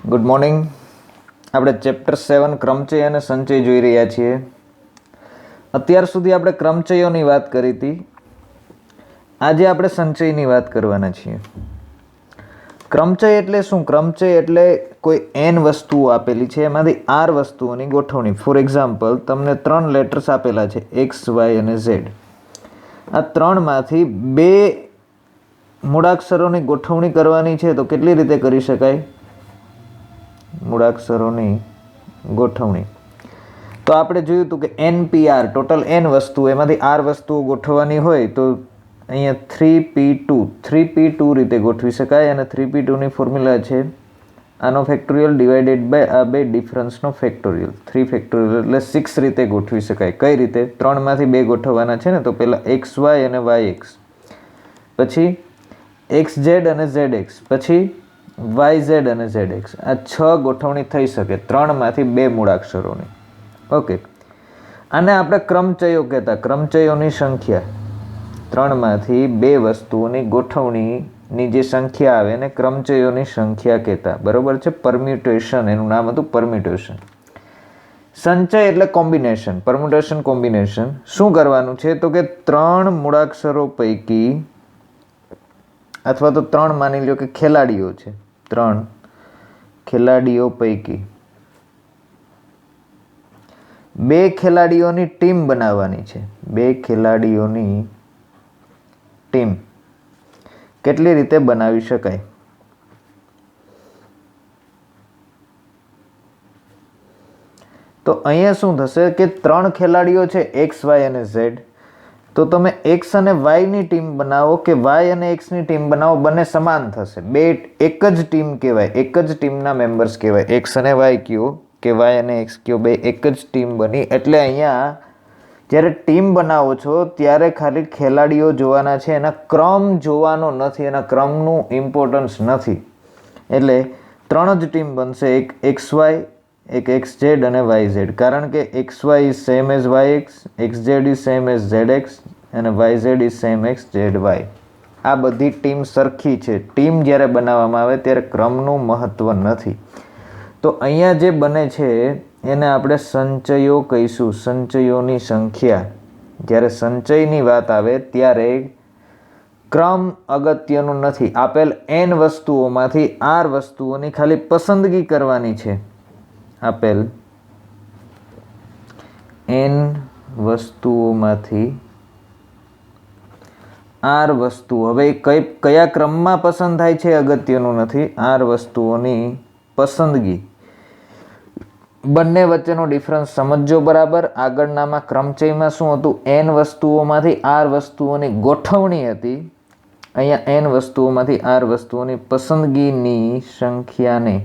Good morning. આપણે chapter 7 ક્રમચય અને સંચય જોઈ રહ્યા છીએ. અત્યાર સુધી આપણે ક્રમચયોની વાત કરી હતી. આજે આપણે સંચયની વાત કરવાના છીએ. ક્રમચય એટલે શું? ક્રમચય એટલે કોઈ n વસ્તુઓ આપેલી છે, એમાંથી r વસ્તુઓની ગોઠવણી. ફોર એક્ઝામ્પલ, તમને 3 લેટર્સ આપેલા છે x, y અને z. આ ત્રણમાંથી 2 મૂળાક્ષરોની ગોઠવણી કરવાની છે. તો કેટલી રીતે કરી શકાય? મૂળાક્ષરોની ગોઠવણી તો આપણે જોયું હતું કે NPR ટોટલ n વસ્તુ, એમાંથી r વસ્તુઓ ગોઠવવાની હોય તો અહીંયા 3p2 રીતે ગોઠવી શકાય. અને 3p2 ની ફોર્મ્યુલા છે આનો ફેક્ટોરિયલ ડિવાઇડેડ બાય આ બે ડિફરન્સનો ફેક્ટોરિયલ. 3 ફેક્ટોરિયલ એટલે 6 રીતે ગોઠવી શકાય. કઈ રીતે? 3માંથી 2 ગોઠવવાના છે ને, તો પહેલા xy અને yx, પછી xz અને zx, પછી yz અને zx. આ 6 ગોઠવણી થઈ શકે 3માંથી 2 મૂળાક્ષરોની. ઓકે, આને આપણે ક્રમચયો કહેતા. ક્રમચયોની સંખ્યા 3માંથી 2 વસ્તુઓની ગોઠવણીની જે સંખ્યા આવે એને ક્રમચયોની સંખ્યા કહેતા. બરોબર છે? પરમ્યુટેશન એનું નામ હતું, પરમ્યુટેશન. સંચય એટલે કોમ્બિનેશન, પરમ્યુટેશન કોમ્બિનેશન. શું કરવાનું છે તો કે 3 મૂળાક્ષરો પૈકી, અથવા તો 3 માની લો કે ખેલાડીઓ છે, 3 ખેલાડીઓ પૈકી 2 ખેલાડીઓની ટીમ બનાવવાની છે. 2 ખેલાડીઓની ટીમ કેટલી રીતે બનાવી શકાય? તો અહીંયા શું થશે કે 3 ખેલાડીઓ છે x, y અને z. તો તમે x અને y ની ટીમ બનાવો કે y અને x ની ટીમ બનાવો, બંને સમાન થશે. બે એક જ ટીમ કહેવાય, એક જ ટીમના મેમ્બર્સ કહેવાય. x અને y કયો કે y અને x કયો, બે એક જ ટીમ બની. એટલે અહીંયા જ્યારે ટીમ બનાવો છો ત્યારે ખાલી ખેલાડીઓ જોવાના છે, એના ક્રમ જોવાનો નથી, એના ક્રમનું ઇમ્પોર્ટન્સ નથી. એટલે 3 જ ટીમ બનશે, એક xy, એક xz અને yz. કારણ કે xy is same as yx, xz is same as zx અને yz is same as zy. આ બધી ટીમ સરખી છે. ટીમ જ્યારે બનાવવામાં આવે ત્યારે ક્રમનું મહત્વ નથી. તો અહીંયા જે બને છે એને આપણે સંચયો કહીશું, સંચયોની સંખ્યા. જ્યારે સંચયની વાત આવે ત્યારે ક્રમ અગત્યનું નથી. આપેલ n વસ્તુઓમાંથી r વસ્તુઓની ખાલી પસંદગી કરવાની છે. આપેલ n વસ્તુઓમાંથી r વસ્તુ, હવે કયા ક્રમમાં પસંદ થાય છે અગત્યનું નથી. r વસ્તુઓની પસંદગી. બંને વચ્ચેનો ડિફરન્સ સમજો બરાબર. આગળનામાં ક્રમચયમાં શું હતું? n વસ્તુઓમાંથી r વસ્તુઓની ગોઠવણી હતી. અહીંયા n વસ્તુઓમાંથી r વસ્તુઓની પસંદગીની સંખ્યાને,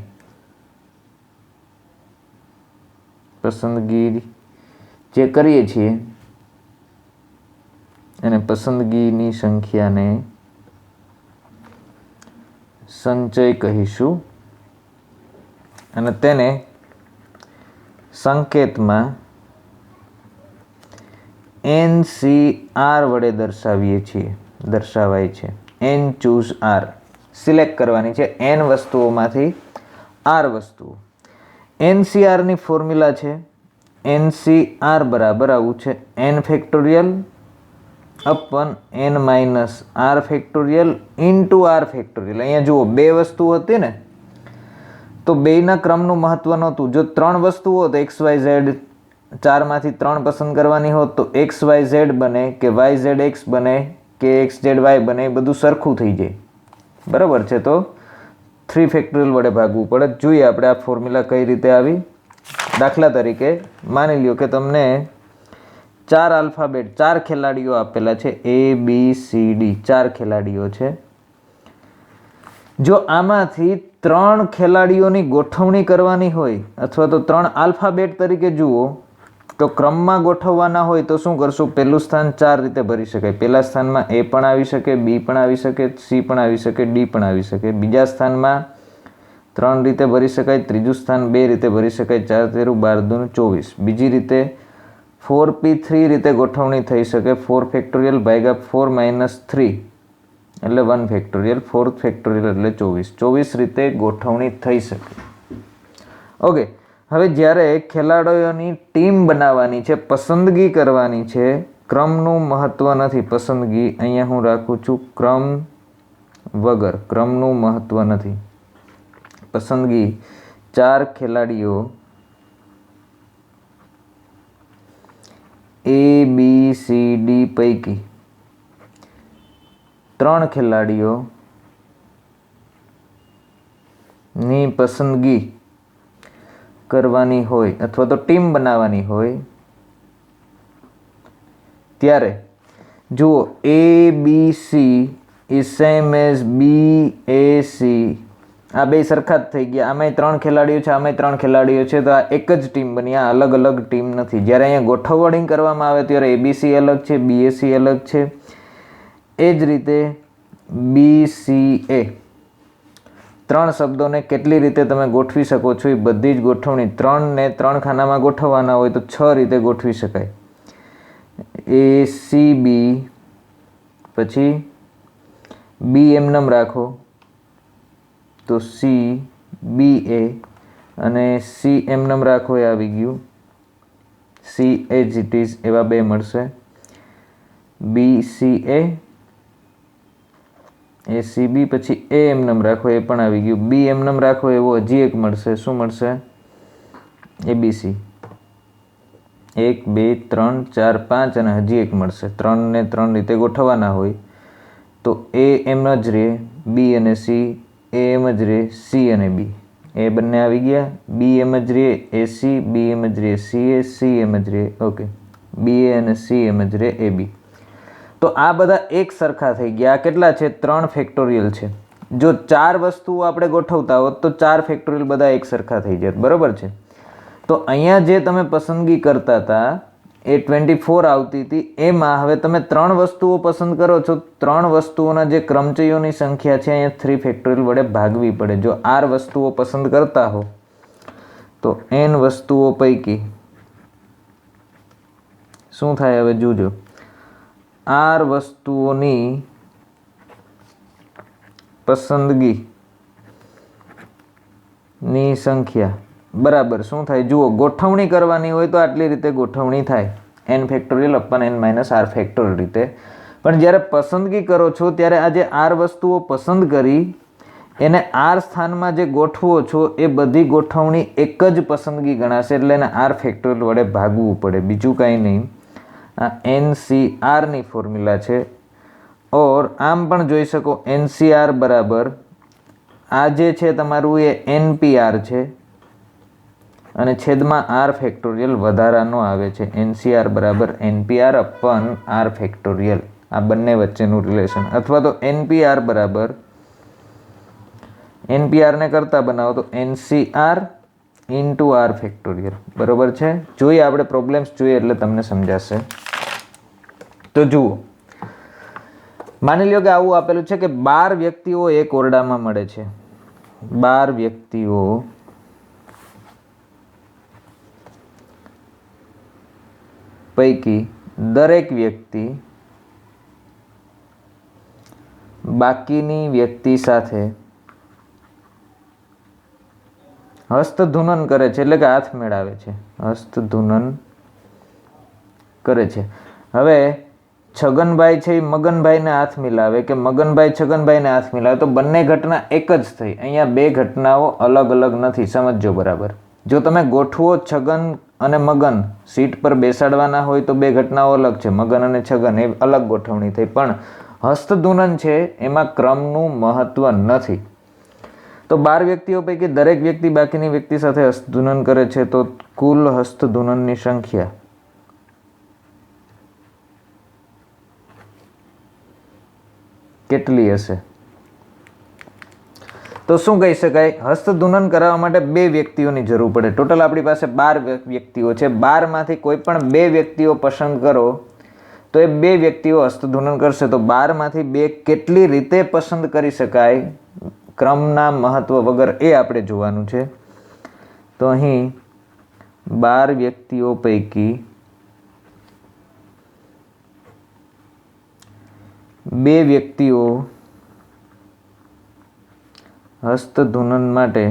પસંદગી જે કરીએ છીએ અને પસંદગીની સંખ્યાને સંચય કહીશું. અને તેને સંકેતમાં NCR વડે દર્શાવીએ છીએ, દર્શાવાય છે. n ચૂઝ r, સિલેક્ટ કરવાની છે n વસ્તુઓમાંથી r વસ્તુઓ. NCR ની ફોર્મ્યુલા છે NCR બરાબર આવું છે, n factorial upon n minus r factorial into r factorial. અહીંયા જુઓ 2 વસ્તુ હતી ને, તો બેયના ક્રમનું મહત્વ નહોતું. જો 3 વસ્તુઓ હોત, x, y, z, 4માંથી 3 પસંદ કરવાની હોત તો x, y, z બને કે y, z, x બને કે x, z, y બને, એ બધું સરખું થઈ જાય. બરાબર છે? તો 3 ફેક્ટોરિયલ વડે ભાગવું પડે. જોઈએ આપણે આ ફોર્મ્યુલા કઈ રીતે આવી. દાખલા તરીકે માની લ્યો કે તમને 4 આલ્ફાબેટ, 4 ખેલાડીઓ આપેલા છે, A, B, C, D, 4 ખેલાડીઓ છે. જો આમાંથી 3 ખેલાડીઓની ગોઠવણી કરવાની હોય, અથવા તો 3 આલ્ફાબેટ તરીકે જુઓ, તો ક્રમમાં ગોઠવવાના હોય તો શું કરશું? પહેલું સ્થાન 4 રીતે ભરી શકાય. પહેલા સ્થાનમાં A પણ આવી શકે, B પણ આવી શકે, C પણ આવી શકે, D પણ આવી શકે. બીજા સ્થાનમાં 3 રીતે ભરી શકાય, ત્રીજું સ્થાન 2 રીતે ભરી શકાય, 4 તેરું 12 દૂ 24. બીજી રીતે 4p3 રીતે ગોઠવણી થઈ શકે. 4 ફેક્ટોરિયલ ભાગ્યા 4 માઇનસ 3 એટલે 1 ફેક્ટોરિયલ, 4 ફેક્ટોરિયલ એટલે 24. 24 રીતે ગોઠવણી થઈ શકે. ઓકે, હવે જ્યારે ખેલાડીઓની ટીમ બનાવવાની છે, પસંદગી કરવાની છે, ક્રમનું મહત્વ નથી, પસંદગી અહીંયા હું રાખું છું ક્રમ વગર, ક્રમનું મહત્વ નથી, પસંદગી 4 ખેલાડીઓ ABCD પૈકી 3 ખેલાડીઓની પસંદગી કરવાની હોય અથવા તો ટીમ બનાવવાની હોય ત્યારે જુઓ ABC is same as BAC, આ બે સરખા જ થઈ ગયા, આમાંય 3 ખેલાડીઓ છે, આમાંય 3 ખેલાડીઓ છે, તો આ એક જ ટીમ બની, આ અલગ અલગ ટીમ નથી. જ્યારે અહીંયા ગોઠવણી કરવામાં આવે ત્યારે ABC અલગ છે, BAC અલગ છે, એ જ રીતે BCA 3 શબ્દોને કેટલી રીતે તમે ગોઠવી શકો છો એ બધી જ ગોઠવણી, 3 ને 3 ખાનામાં ગોઠવવાના હોય તો 6 રીતે ગોઠવી શકાય. ACB પછી B એમનેમ રાખો તો CBA અને C એમનેમ રાખો એ આવી ગયું, C as it is એવા બે મળશે, BCA ACB પછી A એમનેમ રાખો એ પણ આવી ગયું, B એમનેમ રાખો એવો હજી એક મળશે, શું મળશે? ABC. 1 2 3 4 5 અને હજી એક મળશે, 3 ને 3 રીતે ગોઠવવાના હોય તો A એમ જ રહે, B અને C, A એમ જ રહે, C અને B, એ બંને આવી ગયા, B એમ જ રહે AC, B એમ જ રહે CA, C એમ જ રહે ઓકે BA અને C એમ જ રહે AB. તો આ બધા એક સરખા થઈ ગયા. આ કેટલા છે? 3 ફેક્ટોરિયલ છે. જો 4 વસ્તુઓ આપણે ગોઠવતા હોત તો 4 ફેક્ટોરિયલ બધા એક સરખા થઈ જાય, બરોબર છે. તો અહીંયા જે તમે પસંદગી કરતા હતા એ 24 આવતી હતી, એમાં હવે તમે 3 વસ્તુઓ પસંદ કરો છો, 3 વસ્તુઓના જે ક્રમચયોની સંખ્યા છે અહીંયા 3 ફેક્ટોરિયલ વડે ભાગવી પડે. જો R વસ્તુઓ પસંદ કરતા હો તો N વસ્તુઓ પૈકી શું થાય હવે જોજો, R વસ્તુઓની પસંદગી ની સંખ્યા બરાબર શું થાય જુઓ, ગોઠવણી કરવાની હોય તો આટલી રીતે ગોઠવણી થાય, n factorial upon n minus r factorial રીતે. પણ જ્યારે પસંદગી કરો છો ત્યારે આ જે r વસ્તુઓ પસંદ કરી એને r સ્થાનમાં જે ગોઠવો છો એ બધી ગોઠવણી એક જ પસંદગી ગણાશે, એટલે એને r ફેક્ટોરિયલ વડે ભાગવું પડે, બીજું કાંઈ નહીં. આ NCR ની ફોર્મ્યુલા છે. ઓર આમ પણ જોઈ શકો NCR બરાબર આ જે છે તમારું એ NPR છે અને છેદમાં r ફેક્ટોરિયલ વધારાનો આવે છે. NCR બરાબર NPR અપન r ફેક્ટોરિયલ, આ બંને વચ્ચેનું રિલેશન, અથવા તો NPR બરાબર NPR ને કરતા બનાવો તો NCR ઇન્ટુ r ફેક્ટોરિયલ, બરોબર છે. જોઈએ આપણે પ્રોબ્લેમ્સ જોઈએ એટલે તમને સમજાશે. તો જુઓ, માની લ્યો કે આવું આપેલું છે કે 12 વ્યક્તિઓ એક ઓરડામાં મળે છે, 12 વ્યક્તિઓ પૈકી દરેક વ્યક્તિ બાકીની વ્યક્તિ સાથે હસ્તધૂનન કરે છે, એટલે કે હાથ મેળાવે છે, હસ્તધૂનન કરે છે. હવે છગનભાઈ છે એ મગનભાઈને હાથ મિલાવે કે મગનભાઈ છગનભાઈને હાથ મિલાવે તો બંને ઘટના એક જ થઈ. અહીંયા બે ઘટનાઓ અલગ અલગ નથી, સમજજો બરાબર. જો તમે ગોઠવો છગન અને મગન સીટ પર બેસાડવાના હોય તો બે ઘટનાઓ અલગ છે, મગન અને છગન એ અલગ ગોઠવણી થઈ. પણ હસ્તધૂનન છે એમાં ક્રમનું મહત્વ નથી. તો 12 વ્યક્તિઓ પૈકી દરેક વ્યક્તિ બાકીની વ્યક્તિ સાથે હસ્તધૂનન કરે છે, તો કુલ હસ્તધૂનનની સંખ્યા કેટલી હશે? તો શું કહી શકાય, હસ્તધૂનન કરાવવા માટે 2 વ્યક્તિઓની જરૂર પડે. ટોટલ આપણી પાસે 12 વ્યક્તિઓ છે, 12 માંથી કોઈ પણ 2 વ્યક્તિઓ પસંદ કરો તો એ 2 વ્યક્તિઓ હસ્તધૂનન કરશે. તો 12 માંથી 2 કેટલી રીતે પસંદ કરી શકાય ક્રમના મહત્વ વગર એ આપણે જોવાનું છે. તો અહીં 12 વ્યક્તિઓ પૈકી 2 વ્યક્તિઓ હસ્તધૂનન માટે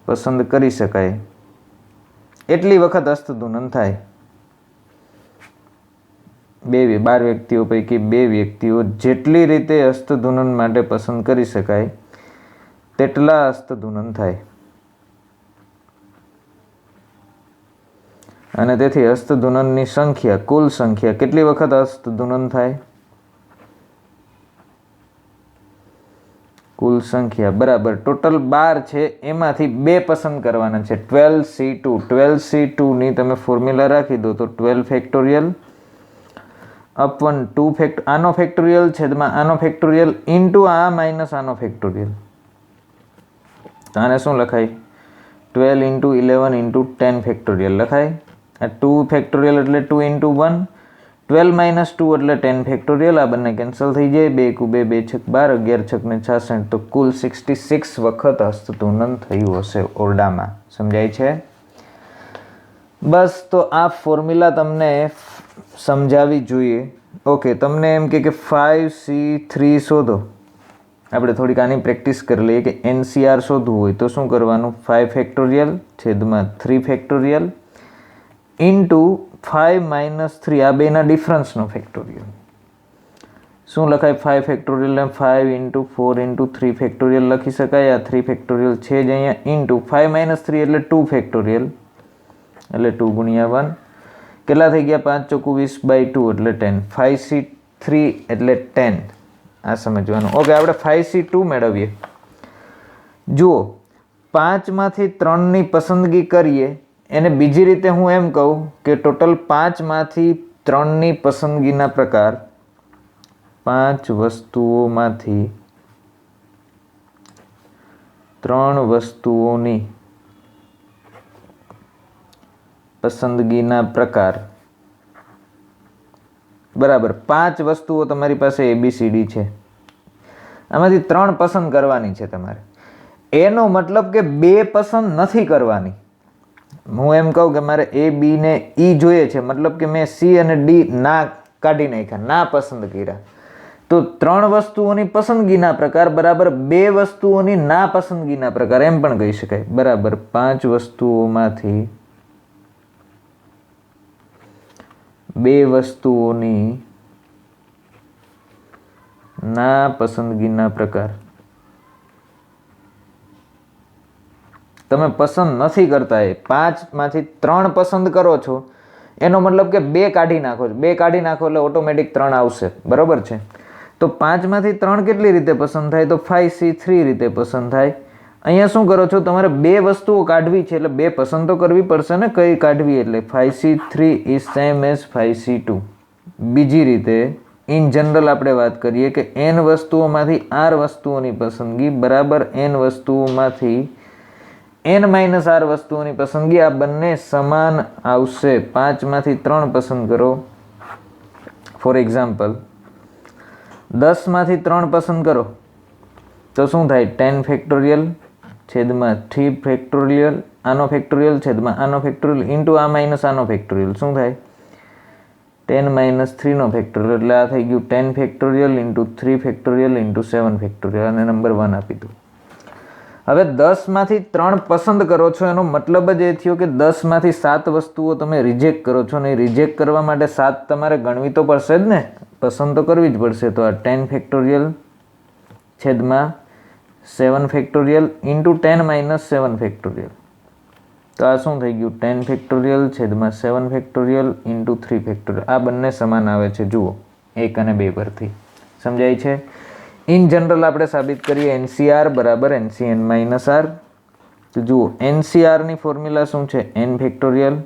પસંદ કરી શકાય એટલી વખત હસ્તધૂનન થાય. 12 વ્યક્તિઓ પૈકી 2 વ્યક્તિઓ જેટલી રીતે હસ્તધૂનન માટે પસંદ કરી શકાય તેટલા હસ્તધૂનન થાય. અને તેથી હસ્તધૂનનની સંખ્યા, કુલ સંખ્યા કેટલી વખત હસ્તધૂનન થાય? કુલ સંખ્યા બરાબર ટોટલ 12 છે, એમાંથી 2 પસંદ કરવાના છે. 12c2 12c2 ની તમે ફોર્મ્યુલા રાખી દો તો 12 ફેક્ટોરિયલ અપન 2 આનો ફેક્ટોરિયલ છેદમાં આનો ફેક્ટોરિયલ ઇન્ટુ આ માઇનસ આનો ફેક્ટોરિયલ. તો આને શું લખાય? 12 ઇન્ટુ 11 ઇન્ટુ 10 ફેક્ટોરિયલ લખાય. આ 2 ફેક્ટોરિયલ એટલે 2 ઇન્ટુ 1, 12 માઇનસ 2 એટલે 10 ફેક્ટોરિયલ. આ બંને કેન્સલ થઈ જાય. 2 × 2 2 × 12 11 × 66. તો કુલ 66 વખત હસ્તધૂનન થયું હશે ઓરડામાં. સમજાય છે? બસ, તો આ ફોર્મ્યુલા તમને સમજાવી જોઈએ. ઓકે, તમને એમ કે 5c3 શોધો. આપણે થોડીક આની પ્રેક્ટિસ કરી લઈએ કે NCR શોધવું હોય તો શું કરવાનું? 5 ફેક્ટોરિયલ છેદમાં 3 ફેક્ટોરિયલ ઇન્ટુ 5 માઇનસ 3 આ બેના ડિફરન્સનો ફેક્ટોરિયલ. શું લખાય? 5 ફેક્ટોરિયલને 5 ઇન્ટુ 4 ઇન્ટુ 3 ફેક્ટોરિયલ લખી શકાય. આ 3 ફેક્ટોરિયલ છે જ અહીંયા. ઇન્ટુ 5 માઇનસ 3 એટલે 2 ફેક્ટોરિયલ એટલે 2 × 1 કેટલા થઈ ગયા? 5 × 20/2 એટલે 10. 5c3 એટલે 10. આ સમજવાનું. ઓકે, આપણે 5c2 મેળવીએ. જુઓ, 5માંથી 3ની પસંદગી કરીએ એને બીજી રીતે હું એમ કહું કે ટોટલ 5માંથી 3ની પસંદગીના પ્રકાર, 5 વસ્તુઓમાંથી 3 વસ્તુઓની પસંદગીના પ્રકાર બરાબર. 5 વસ્તુઓ તમારી પાસે ABCD છે, આમાંથી 3 પસંદ કરવાની છે તમારે. એનો મતલબ કે 2 પસંદ નથી કરવાની. હું એમ કહું કે મારે A, B ને E જોઈએ છે, મતલબ કે મેં C અને D ના કાઢી નાખ્યા, ના પસંદ કર્યા. તો 3 વસ્તુઓની પસંદગીના પ્રકાર બરાબર 2 વસ્તુઓની ના પસંદગીના પ્રકાર એમ પણ કહી શકાય. બરાબર 5 વસ્તુઓમાંથી 2 વસ્તુઓની ના પસંદગીના પ્રકાર. તમે પસંદ નથી કરતા, એ 5માંથી 3 પસંદ કરો છો એનો મતલબ કે 2 કાઢી નાખો છો. 2 કાઢી નાખો એટલે ઓટોમેટિક 3 આવશે. બરાબર છે? તો 5માંથી 3 કેટલી રીતે પસંદ થાય? તો 5c3 રીતે પસંદ થાય. અહીંયા શું કરો છો? તમારે 2 વસ્તુઓ કાઢવી છે એટલે 2 પસંદ તો કરવી પડશે ને. કઈ કાઢવી? એટલે 5c3 is same as 5c2. બીજી રીતે ઇન જનરલ આપણે વાત કરીએ કે n વસ્તુઓમાંથી r વસ્તુઓની પસંદગી બરાબર n વસ્તુઓમાંથી n-r વસ્તુઓની પસંદગી. આ બંને સમાન આવશે. 5માંથી 3 પસંદ કરો. ફોર એક્ઝામ્પલ 10માંથી 3 પસંદ કરો તો શું થાય? 10 ફેક્ટોરિયલ છેદમાં 3 ફેક્ટોરિયલ આનો ફેક્ટોરિયલ છેદમાં આનો ફેક્ટોરિયલ ઇન્ટુ આ માઇનસ આનો ફેક્ટોરિયલ. શું થાય? 10 - 3 નો ફેક્ટોરિયલ એટલે આ થઈ ગયું 10 factorial into 3 factorial into 7 factorial અને નંબર 1 આપી દો. હવે 10માંથી 3 પસંદ કરો છો એનો મતલબ જ એ થયો કે 10માંથી 7 વસ્તુઓ તમે રિજેક્ટ કરો છો. ને રિજેક્ટ કરવા માટે 7 તમારે ગણવી તો પડશે જ ને, પસંદ તો કરવી જ પડશે. તો આ 10 ફેક્ટોરિયલ છેદમાં 7 ફેક્ટોરિયલ ઇન્ટુ 10 - 7 ફેક્ટોરિયલ. તો આ શું થઈ ગયું? 10 ફેક્ટોરિયલ છેદમાં 7 ફેક્ટોરિયલ ઇન્ટુ 3 ફેક્ટોરિયલ. આ બંને સમાન આવે છે. જુઓ 1 અને 2 પરથી સમજાય છે. ઇન જનરલ આપણે સાબિત કરીએ NCR બરાબર NCn-r. તો જુઓ NCRની ફોર્મ્યુલા શું છે? n ફેક્ટોરિયલ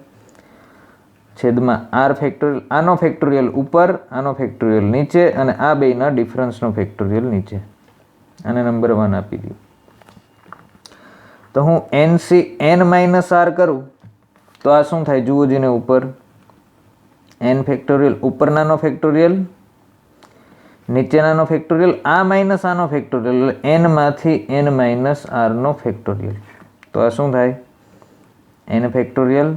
છેદમાં r ફેક્ટોરિયલ આનો ફેક્ટોરિયલ ઉપર આનો ફેક્ટોરિયલ નીચે અને આ બેના ડિફરન્સનો ફેક્ટોરિયલ નીચે. અને નંબર 1 આપી દઉં. તો હું NCn-r કરું તો આ શું થાય? જુઓ જેને ઉપર n ફેક્ટોરિયલ ઉપરનાનો ફેક્ટોરિયલ નીચેનાનો ફેક્ટોરિયલ આ માઇનસ આનો ફેક્ટોરિયલ n માંથી n-r નો ફેક્ટોરિયલ. તો આ શું થાય? n factorial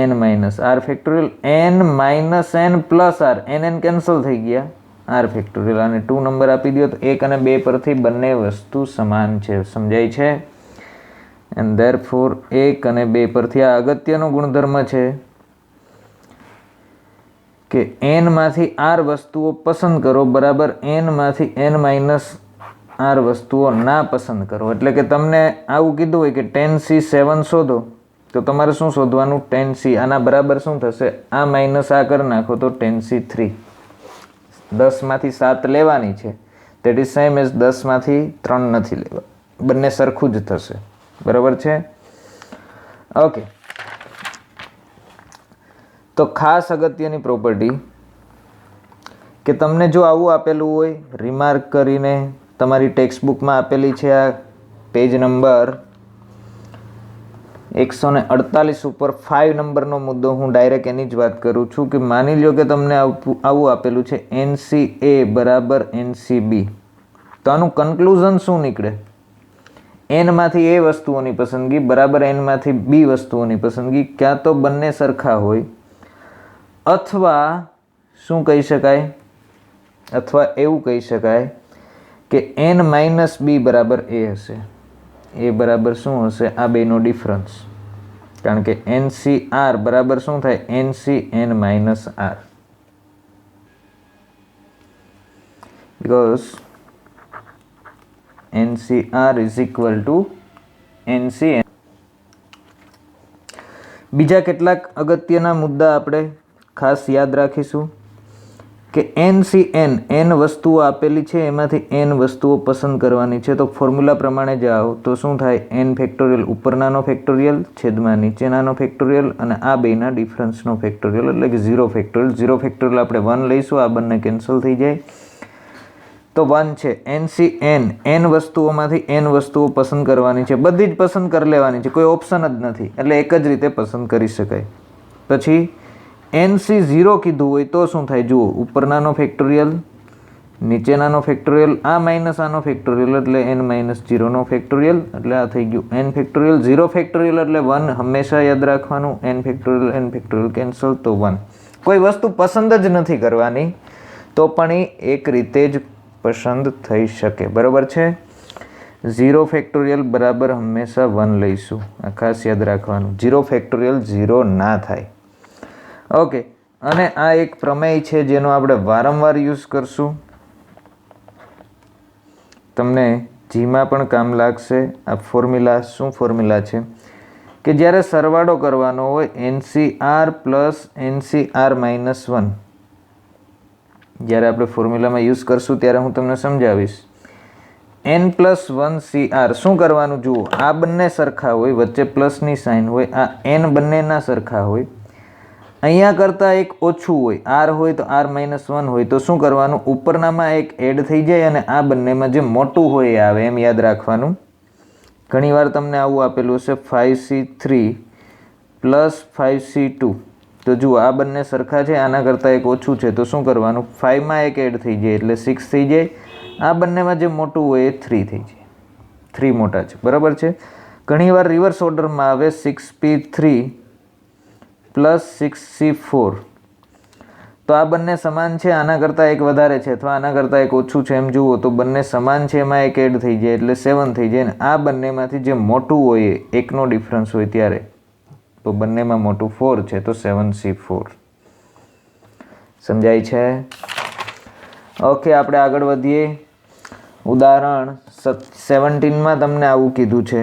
n-r factorial n-n plus r n cancel થઈ ગયા r ફેક્ટોરિયલ અને 2 નંબર આપી દો. તો 1 અને 2 પરથી બંને વસ્તુ સમાન છે. સમજાય છે? એન્ડ ધેરફોર 1 અને 2 પરથી આ અગત્યનો ગુણધર્મ છે કે n માંથી r વસ્તુઓ પસંદ કરો બરાબર n માંથી n માઇનસ r વસ્તુઓ ના પસંદ કરો. એટલે કે તમને આવું કીધું હોય કે 10c7 શોધો તો તમારે શું શોધવાનું? 10c. આના બરાબર શું થશે? આ માઇનસ આ કરી નાખો તો 10c3. 10 માંથી 7 લેવાની છે, દેટ ઇઝ સેમ એઝ 10 માંથી 3 નથી લેવા. બંને સરખું જ થશે. બરાબર છે? ઓકે. તો ખાસ અગત્યની પ્રોપર્ટી કે તમને જો આવું આપેલું હોય, રિમાર્ક કરીને તમારી ટેક્સ્ટ બુકમાં આપેલી છે, આ પેજ નંબર 148 ઉપર 5 નંબરનો મુદ્દો, હું ડાયરેક્ટ એની જ વાત કરું છું કે માની લો કે તમને આવું આપેલું છે NCA બરાબર NCB. તો આનું કન્ક્લુઝન શું નીકળે? n માંથી a વસ્તુઓની પસંદગી બરાબર n માંથી b વસ્તુઓની પસંદગી, ક્યાં તો બંને સરખા હોય અથવા શું કહી શકાય, અથવા એવું કહી શકાય કે n માઇનસ b બરાબર a હશે. a બરાબર શું હશે? આ બેનો ડિફરન્સ. કારણ કે NCR બરાબર શું થાય? NCn minus r. because NCR is equal to NCn. બીજા કેટલાક અગત્યના મુદ્દા આપણે ખાસ યાદ રાખીશું કે NCn n વસ્તુઓ આપેલી છે, એમાંથી n વસ્તુઓ પસંદ કરવાની છે. તો ફોર્મ્યુલા પ્રમાણે જાઓ તો શું થાય? n ફેક્ટોરિયલ ઉપરનાનો ફેક્ટોરિયલ છેદમાં નીચેનાનો ફેક્ટોરિયલ અને આ બેના ડિફરન્સનો ફેક્ટોરિયલ, એટલે કે 0 ફેક્ટોરિયલ. 0 ફેક્ટોરિયલ આપણે 1 લઈશું, આ બંને કેન્સલ થઈ જાય તો 1 છે. NCn n વસ્તુઓમાંથી n વસ્તુઓ પસંદ કરવાની છે, બધી જ પસંદ કરી લેવાની છે, કોઈ ઓપ્શન જ નથી, એટલે એક જ રીતે પસંદ કરી શકાય. પછી NC0 કીધું હોય તો શું થાય? જુઓ, ઉપરનાનો ફેક્ટોરિયલ નીચેનાનો ફેક્ટોરિયલ, આ માઇનસ આનો ફેક્ટોરિયલ એટલે n માઇનસ 0નો ફેક્ટોરિયલ, એટલે આ થઈ ગયું n ફેક્ટોરિયલ. 0 ફેક્ટોરિયલ એટલે 1 હંમેશા યાદ રાખવાનું. n ફેક્ટોરિયલ કેન્સલ તો 1. કોઈ વસ્તુ પસંદ જ નથી કરવાની તો પણ એ એક રીતે જ પસંદ થઈ શકે. બરાબર છે? 0 ફેક્ટોરિયલ બરાબર હંમેશા 1 લઈશું, આ ખાસ યાદ રાખવાનું. 0 ફેક્ટોરિયલ 0 ના થાય. ઓકે. અને આ એક પ્રમેય છે જેનો આપણે વારંવાર યુઝ કરશું, તમને જીમાં પણ કામ લાગશે. આ ફોર્મ્યુલા શું ફોર્મ્યુલા છે કે જ્યારે સરવાળો કરવાનો હોય NCR પ્લસ NCR માઇનસ 1, જ્યારે આપણે ફોર્મ્યુલામાં યુઝ કરશું ત્યારે હું તમને સમજાવીશ. n પ્લસ 1 CR શું કરવાનું? જુઓ, આ બંને સરખા હોય, વચ્ચે પ્લસની સાઇન હોય, આ n બંનેના સરખા હોય, અહીંયા કરતાં એક ઓછું હોય, r હોય તો r માઇનસ 1 હોય તો શું કરવાનું? ઉપરનામાં એક એડ થઈ જાય અને આ બંનેમાં જે મોટું હોય એ આવે, એમ યાદ રાખવાનું. ઘણીવાર તમને આવું આપેલું હશે 5C3 પ્લસ 5C2. તો જુઓ, આ બંને સરખા છે, આના કરતાં એક ઓછું છે તો શું કરવાનું? 5માં એક એડ થઈ જાય એટલે 6 થઈ જાય. આ બંનેમાં જે મોટું હોય એ 3 થઈ જાય, 3 મોટા છે. બરાબર છે? ઘણીવાર રિવર્સ ઓર્ડરમાં આવે 6P3 પ્લસ 6C4. તો આ બંને સમાન છે, આના કરતાં એક વધારે છે અથવા આના કરતાં એક ઓછું છે, એમ જુઓ તો બંને સમાન છે, એમાં એક એડ થઈ જાય એટલે 7 થઈ જાય. ને આ બંનેમાંથી જે મોટું હોય એકનો ડિફરન્સ હોય ત્યારે, તો બંનેમાં મોટું 4 છે તો 7C4. સમજાય છે? ઓકે, આપણે આગળ વધીએ. ઉદાહરણ 17માં તમને આવું કીધું છે.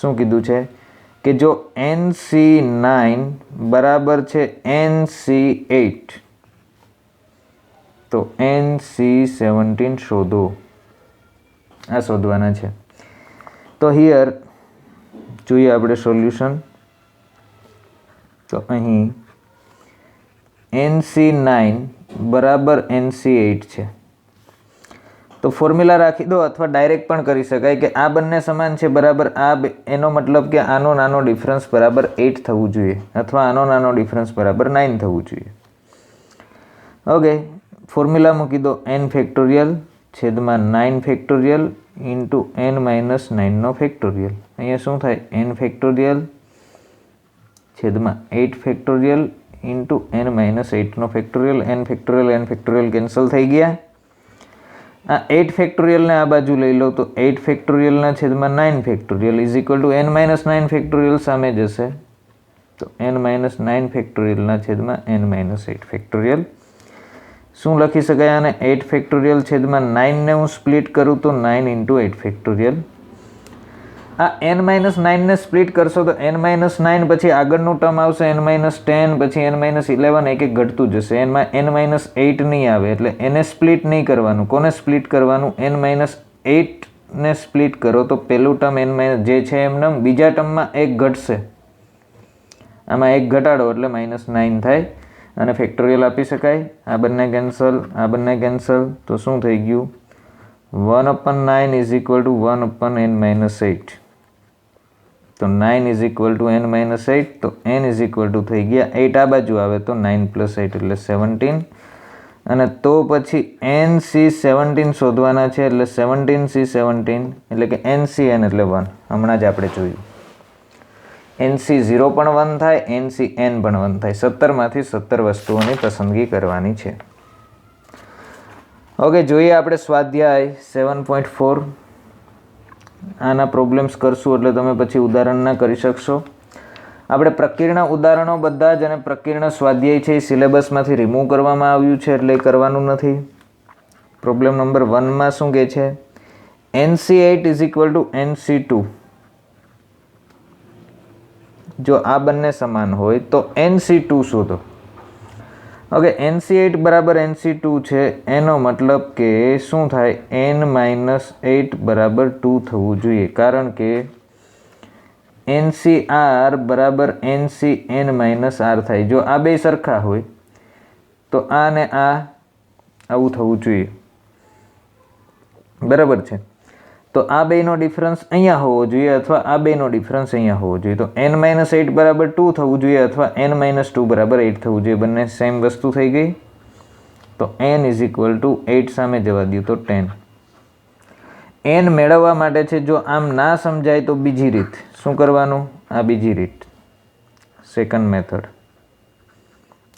શું કીધું છે કે જો NC9 બરાબર છે NC8 તો NC17 શોધો. આ શોધવાના છે. તો હિયર જોઈએ આપણે સોલ્યુશન. તો અહીં NC9 બરાબર NC8 છે તો ફોર્મ્યુલા રાખી દો, અથવા ડાયરેક્ટ પણ કરી શકાય કે આ બંને સમાન છે બરાબર આ, એનો મતલબ કે આનો નાનો ડિફરન્સ બરાબર 8 થવું જોઈએ અથવા આનો નાનો ડિફરન્સ બરાબર 9 થવું જોઈએ. ઓકે, ફોર્મ્યુલા મૂકી દો. n ફેક્ટોરિયલ છેદમાં 9 ફેક્ટોરિયલ ઇન્ટુ n માઇનસ 9નો ફેક્ટોરિયલ. અહીંયા શું થાય? n ફેક્ટોરિયલ છેદમાં 8 ફેક્ટોરિયલ ઇન્ટુ n માઇનસ 8નો ફેક્ટોરિયલ. n ફેક્ટોરિયલ કેન્સલ થઈ ગયા. આ 8 ફેક્ટોરિયલને આ બાજુ લઈ લો તો 8 ફેક્ટોરિયલના છેદમાં 9 factorial is equal two n minus 9 factorial સામે જશે તો n માઇનસ 9 ફેક્ટોરિયલના છેદમાં n માઇનસ 8 ફેક્ટોરિયલ. શું લખી શકાય આને? 8 ફેક્ટોરિયલ છેદમાં 9 ને હું સ્પ્લિટ કરું તો 9 ઇન્ટુ 8 ફેક્ટોરિયલ. આ n માઇનસ 9 ને સ્પ્લિટ કરશો તો n માઇનસ 9 પછી આગળનું ટર્મ આવશે n માઇનસ 10 પછી n માઇનસ 11 એક એક ઘટતું જશે. એમાં n માઇનસ 8 નહીં આવે એટલે એને સ્પ્લિટ નહીં કરવાનું. કોને સ્પ્લિટ કરવાનું? n માઇનસ 8 ને સ્પ્લિટ કરો તો પહેલું ટર્મ n માઇનસ જે છે એમને બીજા ટર્મમાં એક ઘટશે. આમાં એક ઘટાડો એટલે માઇનસ 9 થાય અને ફેક્ટોરિયલ આપી શકાય. આ બંને કેન્સલ, આ બંને કેન્સલ તો શું થઈ ગયું? 1/9 is equal two 1/n minus 8. તો 9 is equal two n minus 8 તો n ઇઝ ઇક્વલ ટુ થઈ ગયા 8 આ બાજુ આવે તો 9 પ્લસ 8 એટલે 17 અને તો પછી NC17 શોધવાના છે એટલે 17C17 એટલે કે NCN એટલે 1 હમણાં જ આપણે જોયું. NC0 પણ 1 થાય, NCN પણ 1 થાય. 17માંથી 17 વસ્તુઓની પસંદગી કરવાની છે. ઓકે, જોઈએ આપણે સ્વાધ્યાય 7.4. આના પ્રોબ્લેમ્સ કરશું એટલે તમે પછી ઉદાહરણના કરી શકશો. આપણે પ્રકીર્ણ ઉદાહરણો બધા જ અને પ્રકીર્ણ સ્વાધ્યાય છે એ સિલેબસમાંથી રિમૂવ કરવામાં આવ્યું છે એટલે કરવાનું નથી. પ્રોબ્લેમ નંબર 1માં શું કહે છે? NC8 is equal two NC2. જો આ બંને સમાન હોય તો NC2 શોધો. ઓકે, NC8 બરાબર NC2 છે એનો મતલબ કે શું થાય? n માઇનસ 8 બરાબર 2 થવું જોઈએ કારણ કે NCR બરાબર NCN માઇનસ R થાય. જો આ બે સરખા હોય તો આ ને આ આવું થવું જોઈએ. બરાબર છે? તો આ બેનો ડિફરન્સ અહીંયા હોવો જોઈએ અથવા આ બેનો ડિફરન્સ અહીંયા હોવો જોઈએ. તો n માઇનસ 8 બરાબર 2 થવું જોઈએ અથવા n માઇનસ 2 બરાબર 8 થવું જોઈએ. બંને સેમ વસ્તુ થઈ ગઈ. તો n ઇઝ ઇક્વલ ટુ 8 સામે જવા દઉં તો 10. n મેળવવા માટે છે જો આમ ના સમજાય તો બીજી રીત શું કરવાનું? આ બીજી રીત, સેકન્ડ મેથડ.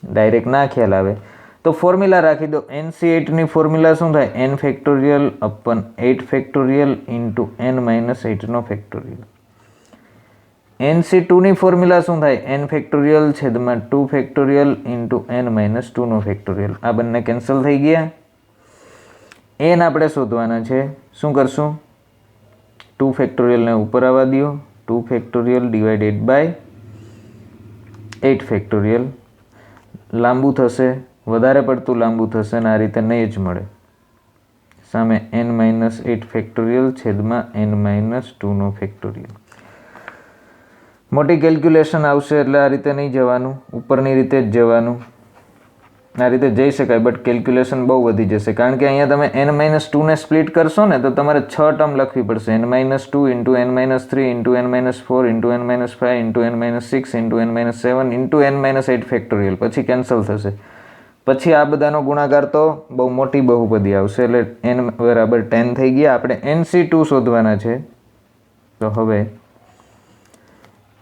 ડાયરેક્ટ ના ખ્યાલ આવે તો ફોર્મ્યુલા રાખી દો. NC8ની ફોર્મ્યુલા શું થાય? n factorial upon 8 factorial into n minus 8નો ફેક્ટોરિયલ. NC2ની ફોર્મ્યુલા શું થાય? n ફેક્ટોરિયલ છેદમાં 2 ફેક્ટોરિયલ ઇન્ટુ n માઇનસ 2નો ફેક્ટોરિયલ. આ બંને કેન્સલ થઈ ગયા. n આપણે શોધવાના છે. શું કરશું? 2 ફેક્ટોરિયલને ઉપર આવવા દો. 2 ફેક્ટોરિયલ ડિવાઇડેડ બાય 8 ફેક્ટોરિયલ. લાંબુ થશે, વધારે પડતું લાંબુ થશે અને આ રીતે નહીં જ મળે. સામે n માઇનસ 8 ફેક્ટોરિયલ છેદમાં n માઇનસ 2નો ફેક્ટોરિયલ. મોટી કેલ્ક્યુલેશન આવશે એટલે આ રીતે નહીં જવાનું, ઉપરની રીતે જ જવાનું. આ રીતે જઈ શકાય બટ કેલ્ક્યુલેશન બહુ વધી જશે કારણ કે અહીંયા તમે n માઇનસ 2ને સ્પ્લિટ કરશો ને તો તમારે 6 ટર્મ લખવી પડશે. n minus 2 into n minus 3 into n minus 4 into n minus 5 into n minus 6 into n minus 7 into n minus 8 factorial. પછી કેન્સલ થશે. પછી આ બધાનો ગુણાકાર તો બહુ મોટી બહુપદી આવશે એટલે n બરાબર 10 થઈ ગયા. આપણે NC2 શોધવાના છે તો હવે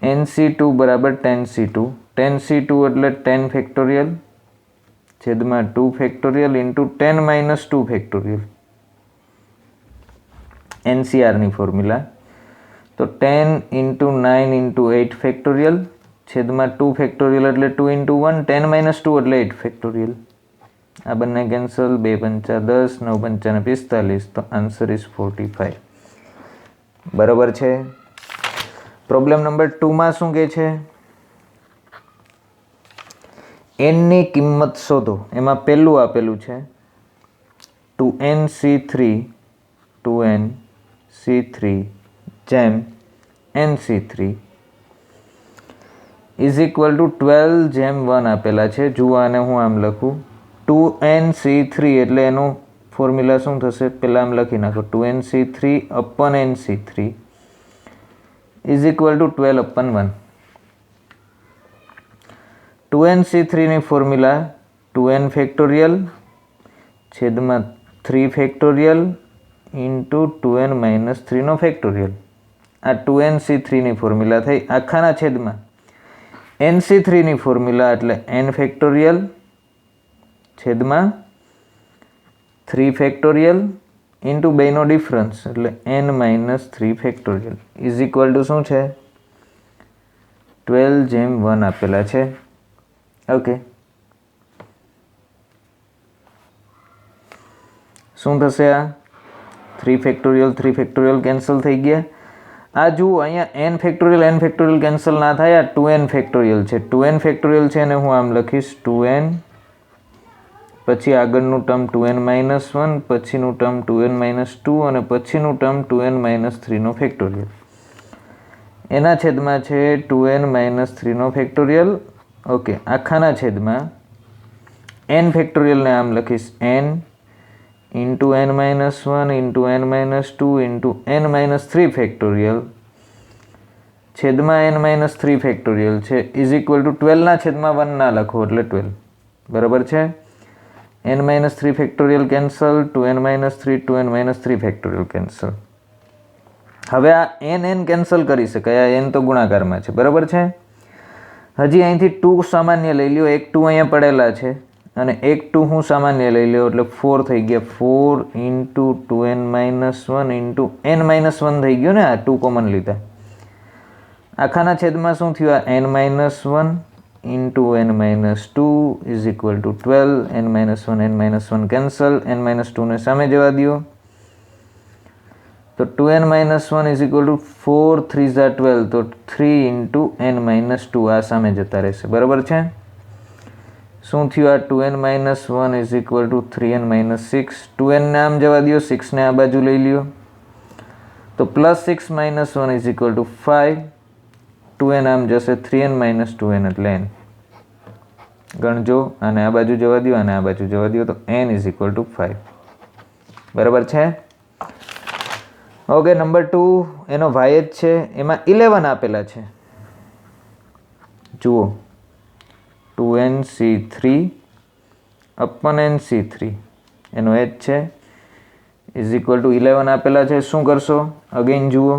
NC2 બરાબર 10C2. 10C2 એટલે 10 ફેક્ટોરિયલ છેદમાં 2 ફેક્ટોરિયલ ઇન્ટુ 10 માઇનસ 2 ફેક્ટોરિયલ. NCRની ફોર્મ્યુલા તો 10 ઇન્ટુ 9 ઇન્ટુ 8 ફેક્ટોરિયલ છેદમાં 2 ફેક્ટોરિયલ એટલે 2 ઇન્ટુ 1 10 માઇનસ 2 એટલે 8 ફેક્ટોરિયલ. આ બંને કેન્સલ. 2 પંચા 10, 9 પંચા 45 તો આન્સર ઇઝ 45. બરાબર છે? પ્રોબ્લેમ નંબર 2માં શું કહે છે? nની કિંમત શોધો. એમાં પહેલું આપેલું છે 2nC3 2nC3 જેમ nC3 ઇઝ ઇક્વલ ટુ 12 જેમ 1 આપેલા છે. જુઓ આને હું આમ લખું 2nC3 એટલે એનું ફોર્મ્યુલા શું થશે? પહેલાં આમ લખી નાખો 2nC3 upon nC3 is equal to 12 upon 1. 2nC3ની ફોર્મ્યુલા 2n ફેક્ટોરિયલ છેદમાં 3 ફેક્ટોરિયલ ઇન્ટુ 2n માઇનસ 3નો ફેક્ટોરિયલ. આ 2nC3ની ફોર્મ્યુલા થઈ. આખાના છેદમાં NC3ની ફોર્મ્યુલા એટલે n ફેક્ટોરિયલ છેદમાં 3 ફેક્ટોરિયલ ઇન્ટુ બેનો ડિફરન્સ એટલે n-3 factorial is equal two શું છે 12/1 આપેલા છે. ઓકે, શું થશે? આ 3 ફેક્ટોરિયલ કેન્સલ થઈ ગયા. આ જુઓ અહીંયા n ફેક્ટોરિયલ કેન્સલ ના થાય. આ 2n ફેક્ટોરિયલ છે. 2n ફેક્ટોરિયલ છે અને હું આમ લખીશ 2n, પછી આગળનું ટર્મ 2n-1, પછીનું ટર્મ 2n-2 અને પછીનું ટર્મ 2n-3 નો ફેક્ટોરિયલ. એના છેદમાં છે 2n-3 નો ફેક્ટોરિયલ. ઓકે, આખાના છેદમાં n ફેક્ટોરિયલને આમ લખીશ n into n-1 into n-2 into n-3 factorial છેદમાં n-3 ફેક્ટોરિયલ છે ઇઝ ઇક્વલ ટુ 12 ના છેદમાં 1 ના લખો એટલે 12. બરાબર છે? n-3 factorial cancel, 2n-3 2n-3 factorial cancel. હવે આ n કેન્સલ કરી શકાય. આ n તો ગુણાકારમાં છે. બરાબર છે? હજી અહીંથી 2 સામાન્ય લઈ લ્યો. એક 2 અહીંયા પડેલા છે અને એક 2 હું સામાન્ય લઈ લ્યો એટલે 4 થઈ ગયા. 4 ઇન્ટુ 2n-1 ઇન્ટુ n-1 થઈ ગયું ને. આ 2 કોમન લીધા. આખાના છેદમાં શું થયું? આ n-1 into n-2 is equal to 12. n-1 cancel, n-2 ને સામે જવા દો તો 2n-1 ઇઝ ઇક્વલ ટુ 4 3 12 તો 3 ઇન્ટુ n-2 આ સામે જતા રહેશે. બરાબર છે? શું થયું? આ 2n-1 is equal two 3n-6. 2n ને આમ જવા દો, 6 ને આ બાજુ લઈ લ્યો તો plus 6-1 is equal two 5. 2n આમ જશે 3n-2n એટલે n. ગણજો, આને આ બાજુ જવા દો, આને આ બાજુ જવા દો તો n ઇઝ ઇક્વલ ટુ 5. બરાબર છે? ઓકે, નંબર 2 એનો y જ છે. એમાં 11 આપેલા છે. જુઓ 2nc3 અપન nc3 એનો h છે ઇઝ ઇક્વલ ટુ 11 આપેલા છે. શું કરશો? અગેન જુઓ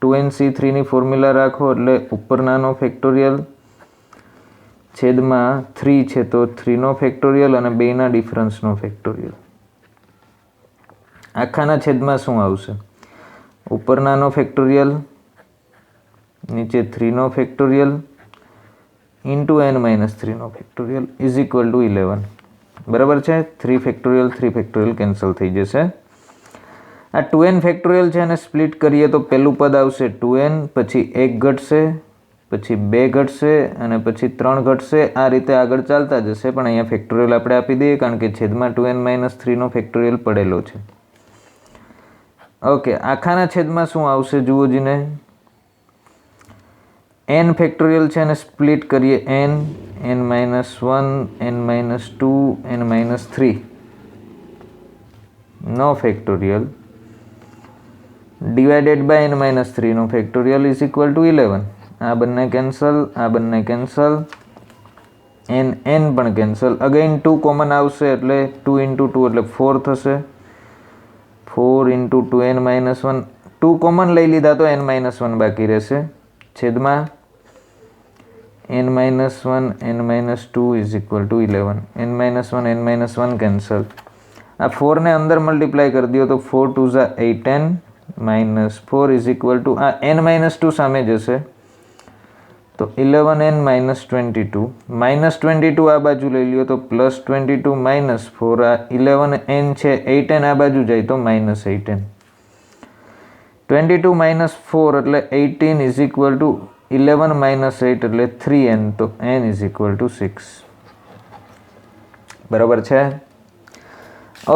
2nc3 ની ફોર્મ્યુલા રાખો એટલે ઉપરનાનો ફેક્ટોરિયલ છેદમાં 3 છે તો 3 નો ફેક્ટોરિયલ અને 2 ના ડિફરન્સનો ફેક્ટોરિયલ. આખાના છેદમાં શું આવશે? ઉપરનાનો ફેક્ટોરિયલ નીચે 3 નો ફેક્ટોરિયલ ઇન્ટુ n-3 નો ફેક્ટોરિયલ ઇઝ ઇક્વલ ટુ 11. બરાબર છે? 3 ફેક્ટોરિયલ કેન્સલ થઈ જશે. આ 2n ફેક્ટોરિયલ છે અને સ્પ્લિટ કરીએ તો પહેલું પદ આવશે 2n, પછી 1 ઘટશે, પછી 2 ઘટશે અને પછી 3 ઘટશે. આ રીતે આગળ ચાલતા જશે પણ અહીંયા ફેક્ટોરિયલ આપણે આપી દઈએ કારણ કે છેદમાં 2n-3 નો ફેક્ટોરિયલ પડેલો છે. ઓકે, આખાના છેદમાં શું આવશે જુઓ જીને. n ફેક્ટોરિયલ છે અને સ્પ્લિટ કરીએ n-1 n-2 n-3 નો ફેક્ટોરિયલ ડિવાઇડેડ બાય n-3 નો ફેક્ટોરિયલ ઇઝ ઇક્વલ ટુ 11. આ બંને કેન્સલ, આ બંને કેન્સલ, n પણ કેન્સલ. અગેન 2 કોમન આવશે એટલે 2 ઇન્ટુ 2 એટલે 4 થશે. 4 ઇન્ટુ 2n-1 2 કોમન લઈ લીધા તો n-1 બાકી રહેશે છેદમાં n-1 n-2 is equal to 11. n-1 cancel. આ 4 ને અંદર મલ્ટીપ્લાય કરી દો તો 4 2 Jha 8n -4 is equal two આ n-2 સામે જશે તો 11n-22 -22 આ બાજુ લઈ લ્યો તો +22 -4 આ 11n છે 8n આ બાજુ જાય તો -8n. 22 -4 એટલે 18 ઇઝ ઇક્વલ ટુ 11 -8 એટલે 3n તો n ઇઝ ઇક્વલ ટુ 6. બરાબર છે?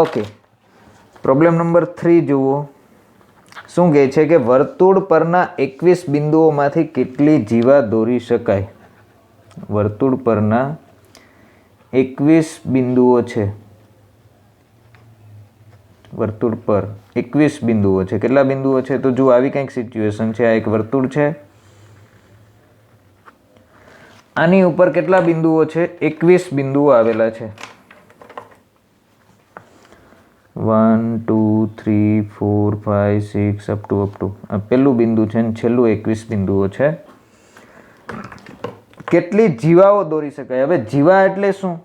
ઓકે, પ્રોબ્લેમ નંબર 3 જુઓ. શું કહે છે કે વર્તુળ પરના 21 બિંદુઓમાંથી કેટલી જીવા દોરી શકાય? વર્તુળ પરના 21 બિંદુઓ છે. વર્તુળ પર 21 બિંદુઓ છે. કેટલા બિંદુઓ છે? તો જુઓ આવી કંઈક સિચ્યુએશન છે. આ એક વર્તુળ છે. આની ઉપર કેટલા બિંદુઓ છે? 21 બિંદુઓ આવેલા છે. 1 2 3 4 5 6 અપ ટુ આ પહેલું બિંદુ છે અને છેલ્લું 21 બિંદુઓ છે. કેટલી જીવાઓ દોરી શકાય? હવે જીવા એટલે શું?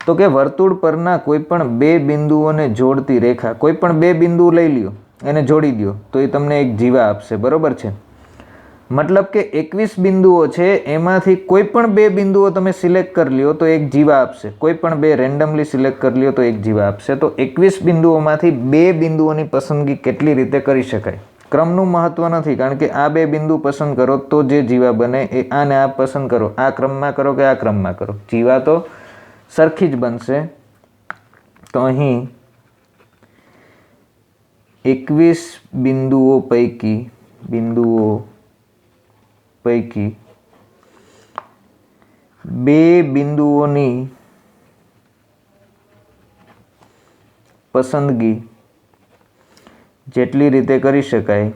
તો કે વર્તુળ પરના કોઈ પણ બે બિંદુઓને જોડતી રેખા, કોઈ પણ બે બિંદુ લઈ લ્યો, એને જોડી દો તો એ તમને એક જીવા આપશે, બરોબર છે. મતલબ કે 21 બિંદુઓ છે, એમાંથી કોઈ પણ બે બિંદુઓ તમે સિલેક્ટ કરી લ્યો તો એક જીવા આપશે, કોઈ પણ બે રેન્ડમલી સિલેક્ટ કરી લ્યો તો એક જીવા આપશે. તો 21 બિંદુઓમાંથી બે બિંદુઓની પસંદગી કેટલી રીતે કરી શકાય? ક્રમનું મહત્વ નથી, કારણ કે આ બે બિંદુ પસંદ કરો તો જે જીવા બને એ આને આ પસંદ કરો, આ ક્રમમાં કરો કે આ ક્રમમાં કરો, જીવા તો સરખી જ બનશે. તો અહીં 21 બિંદુઓ પૈકી બે બિંદુઓની પસંદગી જેટલી રીતે કરી શકાય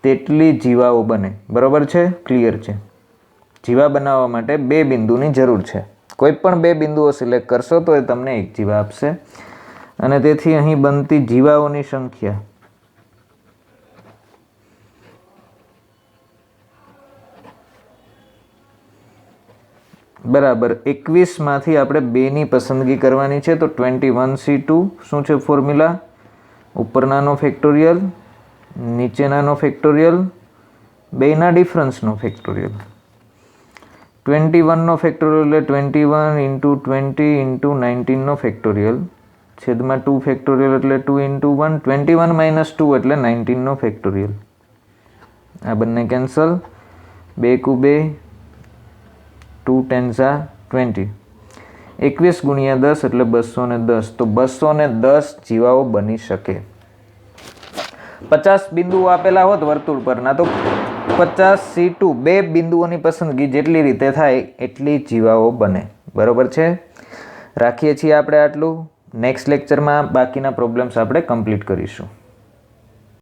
તેટલી જીવાઓ બને, બરોબર છે, ક્લિયર છે. જીવા બનાવવા માટે બે બિંદુની જરૂર છે. કોઈ પણ બે બિંદુઓ સિલેક્ટ કરશો તો એ તમને એક જીવા આપશે. અને તેથી અહીં બનતી જીવાઓની સંખ્યા બરાબર 21 માંથી આપણે બેની પસંદગી કરવાની છે. તો 21C2 શું છે ફોર્મ્યુલા? ઉપરનાનો ફેક્ટોરિયલ, નીચેનાનો ફેક્ટોરિયલ, બેના ડિફરન્સનો ફેક્ટોરિયલ. 21નો ફેક્ટોરિયલ એટલે 21 × 20 × 19નો ફેક્ટોરિયલ, છેદમાં 2 ફેક્ટોરિયલ એટલે 2 × 1, 21 - 2 એટલે 19નો ફેક્ટોરિયલ. આ બંને કેન્સલ, 2 × 2 2 × 10 = 20, 21 × 10 એટલે 210. તો 210 જીવાઓ બની શકે. 50 બિંદુઓ આપેલા હોત વર્તુળ પરના તો 50C2 બે બિંદુઓની પસંદગી જેટલી રીતે થાય એટલી જીવાઓ બને, બરોબર છે. રાખીએ છીએ આપણે આટલું. નેક્સ્ટ લેક્ચરમાં બાકીના પ્રોબ્લેમ્સ આપણે કમ્પ્લીટ કરીશું.